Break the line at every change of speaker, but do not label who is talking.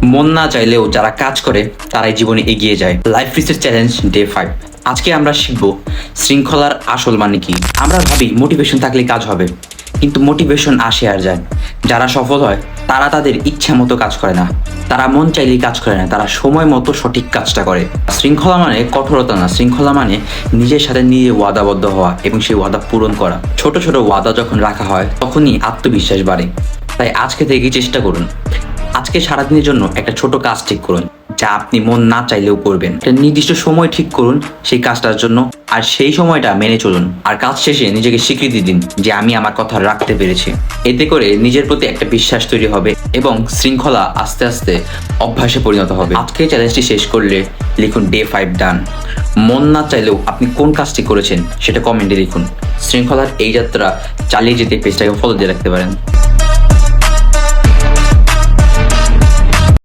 মন না চাইলেও যারা কাজ করে তারাই জীবনে এগিয়ে যায়। Life reset challenge day 5। আজকে আমরা শিখব শৃঙ্খলার আসল মানে কি। আমরা ভাবি মোটিভেশন থাকলে কাজ হবে, কিন্তু মোটিভেশন আসে আর যায়। যারা সফল হয় তারা তাদের ইচ্ছা মতো কাজ করে না, তারা মন চাইলেই কাজ করে না, তারা সময় মতো সঠিক কাজটা করে। শৃঙ্খলা মানে কঠোরতা না, শৃঙ্খলা মানে নিজের সাথে নিজে ওয়াদাবদ্ধ হওয়া এবং সেই ওয়াদা পূরণ করা। ছোট ছোট ওয়াদা যখন রাখা হয় তখনই আত্মবিশ্বাস বাড়ে। তাই আজকে থেকে চেষ্টা করুন, আজকে সারাদিনের জন্য একটা ছোট কাজ ঠিক করুন যা আপনি মন না চাইলেও করবেন। একটা নির্দিষ্ট সময় ঠিক করুন সেই কাজটার জন্য, আর সেই সময়টা মেনে চলুন। আর কাজ শেষে নিজেকে স্বীকৃতি দিন যে আমি আমার কথা রাখতে পেরেছি। এতে করে নিজের প্রতি একটা বিশ্বাস তৈরি হবে এবং শৃঙ্খলা আস্তে আস্তে অভ্যাসে পরিণত হবে। আজকে চ্যালেঞ্জটি শেষ করলে লিখুন ডে 5 ডান। মন না চাইলেও আপনি কোন কাজটি করেছেন সেটা কমেন্টে লিখুন। শৃঙ্খলার এই যাত্রা চালিয়ে যেতে পেজটাকে ফলো দিয়ে রাখতে পারেন।